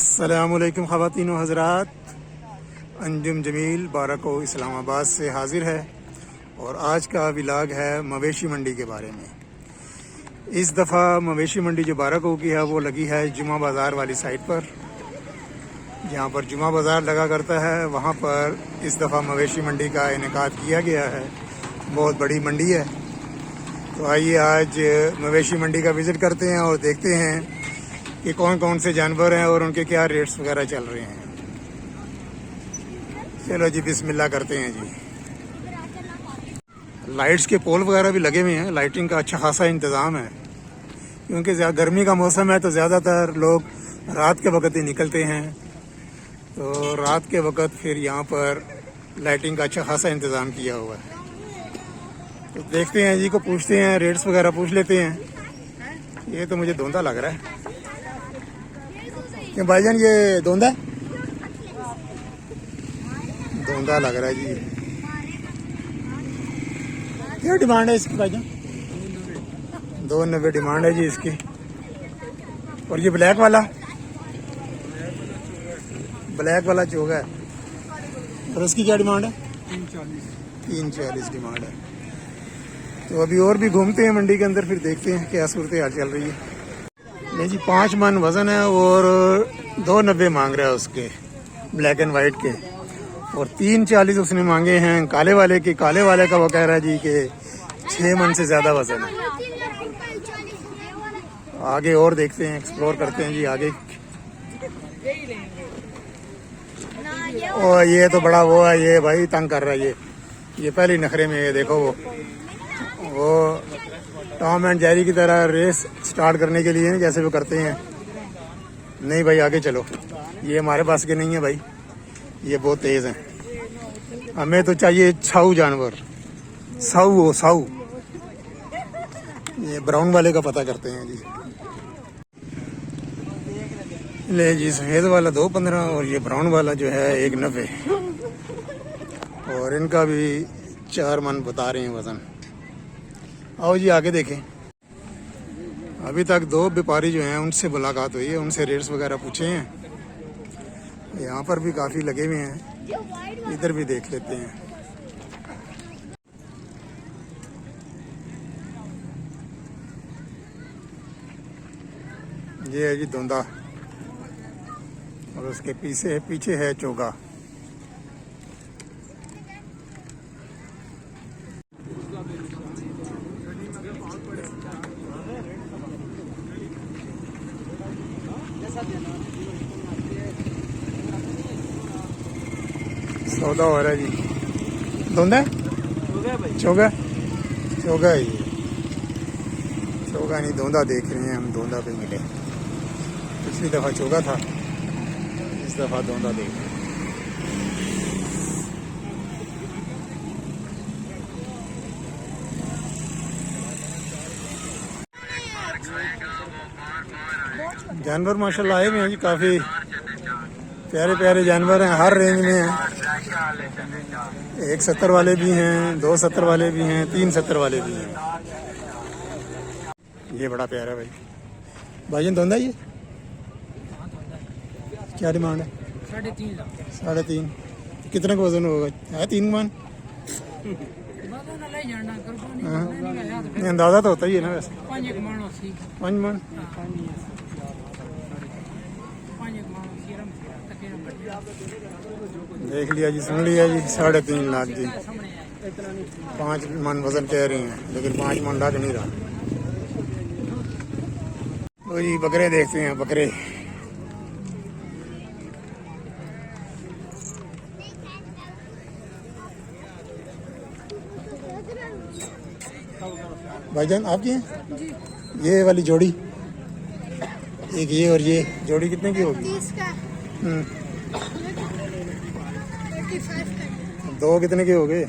अस्सलामुअलैकुम ख़वातीन व हज़रात, अंजुम जमील बारको इस्लामाबाद से हाज़िर है और आज का व्लॉग है मवेशी मंडी के बारे में। इस दफ़ा मवेशी मंडी जो बारको की है वो लगी है जुमा बाज़ार वाली साइड पर, जहाँ पर जुमा बाज़ार लगा करता है वहाँ पर इस दफ़ा मवेशी मंडी का इनेकाद किया गया है। बहुत बड़ी मंडी है, तो आइए आज मवेशी मंडी का विज़िट करते हैं और देखते हैं कि कौन कौन से जानवर हैं और उनके क्या रेट्स वगैरह चल रहे हैं। चलो जी बिस्मिल्लाह करते हैं जी। लाइट्स के पोल वगैरह भी लगे हुए हैं, लाइटिंग का अच्छा खासा इंतज़ाम है, क्योंकि गर्मी का मौसम है तो ज़्यादातर लोग रात के वक्त ही निकलते हैं, तो रात के वक्त फिर यहाँ पर लाइटिंग का अच्छा खासा इंतज़ाम किया हुआ है। तो देखते हैं जी को पूछते हैं, रेट्स वगैरह पूछ लेते हैं। ये तो मुझे धुंधा लग रहा है क्यों भाईजान, ये धुंधा लग रहा है जी। क्या डिमांड है इसकी भाईजान? 290 डिमांड है जी इसकी। और ये ब्लैक वाला चोगा है, और उसकी क्या डिमांड है? 340 डिमांड है। तो अभी और भी घूमते हैं मंडी के अंदर, फिर देखते हैं क्या सूरत हाल चल रही है। नहीं जी 5 मन वज़न है और 290 मांग रहा है उसके ब्लैक एंड वाइट के, और 340 उसने मांगे हैं काले वाले के। काले वाले का वो कह रहा है जी कि 6 मन से ज़्यादा वज़न है। आगे और देखते हैं, एक्सप्लोर करते हैं जी आगे। और ये तो बड़ा वो है, ये भाई तंग कर रहा है। ये पहले नखरे में है, देखो वो टॉम एंड जेरी की तरह रेस स्टार्ट करने के लिए जैसे वो करते हैं। नहीं भाई आगे चलो, ये हमारे पास के नहीं है भाई, ये बहुत तेज़ हैं। हमें तो चाहिए साऊ जानवर, साऊ। ये ब्राउन वाले का पता करते हैं जी। ले जी सफ़ेद वाला 215 और ये ब्राउन वाला जो है 190, और इनका भी 4 मन बता रहे हैं वज़न। आओ जी आगे देखें। अभी तक 2 व्यापारी जो हैं उनसे मुलाकात हुई है, उनसे रेट्स वगैरह पूछे हैं। यहाँ पर भी काफ़ी लगे हुए हैं, इधर भी देख लेते हैं। ये है जी धुंधा, और उसके पीछे है चोगा। सौदा हो रहा है जी। धुंधा चोगा है ये, चोगा नहीं धुंधा देख रहे हैं हम। धुंधा पे मिले, पिछली दफ़ा चोगा था, इस दफ़ा धुंधा देख रहे हैं। जानवर माशाल्लाह आए हुए हैं जी, काफ़ी प्यारे प्यारे जानवर हैं, हर रेंज में हैं। 170 वाले भी हैं, 270 वाले भी हैं, 370 वाले भी हैं। ये बड़ा प्यारा भाई भाईजान धुंधा। ये क्या डिमांड है? 3.5। कितने का वजन होगा? है 3 मन? हाँ, अंदाज़ा तो होता ही है ना वैसे। 5 मन। देख लिया जी, सुन लिया जी। 3.5 लाख जी, 5 मन वजन कह रहे हैं, लेकिन 5 मन लाख नहीं रहा। तो जी बकरे देखते हैं, बकरे। भाईजान आपकी हैं? ये वाली जोड़ी, एक ये और ये जोड़ी कितने की होगी? 2 कितने के हो गए?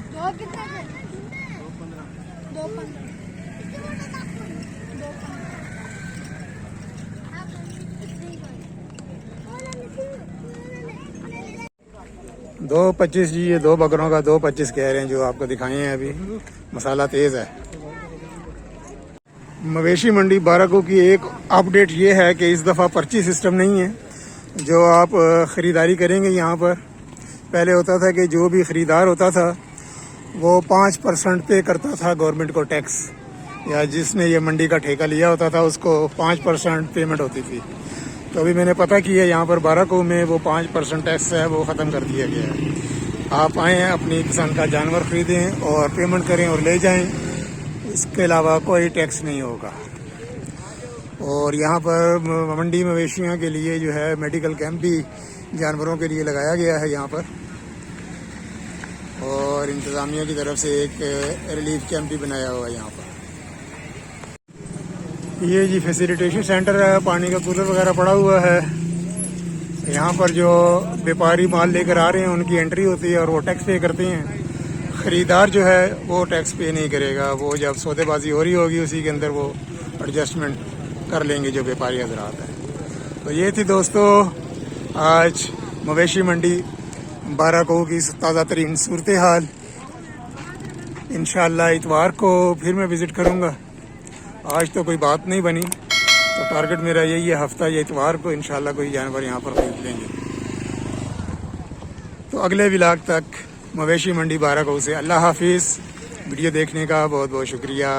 2.25 जी। ये 2 बकरों का 2.25 कह रहे हैं, जो आपको दिखाए हैं अभी। मसाला तेज़ है। मवेशी मंडी बारको की एक अपडेट ये है कि इस दफ़ा पर्ची सिस्टम नहीं है, जो आप ख़रीदारी करेंगे यहाँ पर, पहले होता था कि जो भी ख़रीदार होता था वो 5% पे करता था गवर्नमेंट को टैक्स, या जिसने ये मंडी का ठेका लिया होता था उसको 5% पेमेंट होती थी। तो अभी मैंने पता किया यहाँ पर बाराको में वो 5% टैक्स है वो ख़त्म कर दिया गया है। आप आएँ, अपनी पसंद का जानवर ख़रीदें और पेमेंट करें और ले जाएं, इसके अलावा कोई टैक्स नहीं होगा। और यहाँ पर मंडी मवेशियों के लिए जो है मेडिकल कैंप भी जानवरों के लिए लगाया गया है यहाँ पर, और इंतज़ामिया की तरफ से एक रिलीफ कैंप भी बनाया हुआ है यहाँ पर। ये जी फैसिलिटेशन सेंटर है, पानी का कूलर वगैरह पड़ा हुआ है। यहाँ पर जो व्यापारी माल लेकर आ रहे हैं उनकी एंट्री होती है और वो टैक्स पे करते हैं। ख़रीदार जो है वो टैक्स पे नहीं करेगा, वो जब सौदेबाजी हो रही होगी उसी के अंदर वो एडजस्टमेंट कर लेंगे जो व्यापारी हजरात हैं। तो ये थी दोस्तों आज मवेशी मंडी बाराको की ताज़ा तरीन सूरत हाल। इंशाअल्लाह इतवार को फिर मैं विज़िट करूँगा। आज तो कोई बात नहीं बनी, तो टारगेट मेरा यही है हफ्ता या इतवार को इंशाअल्लाह कोई जानवर यहाँ पर खरीद लेंगे। तो अगले व्लॉग तक मवेशी मंडी बाराको से अल्लाह हाफिज़। वीडियो देखने का बहुत बहुत शुक्रिया।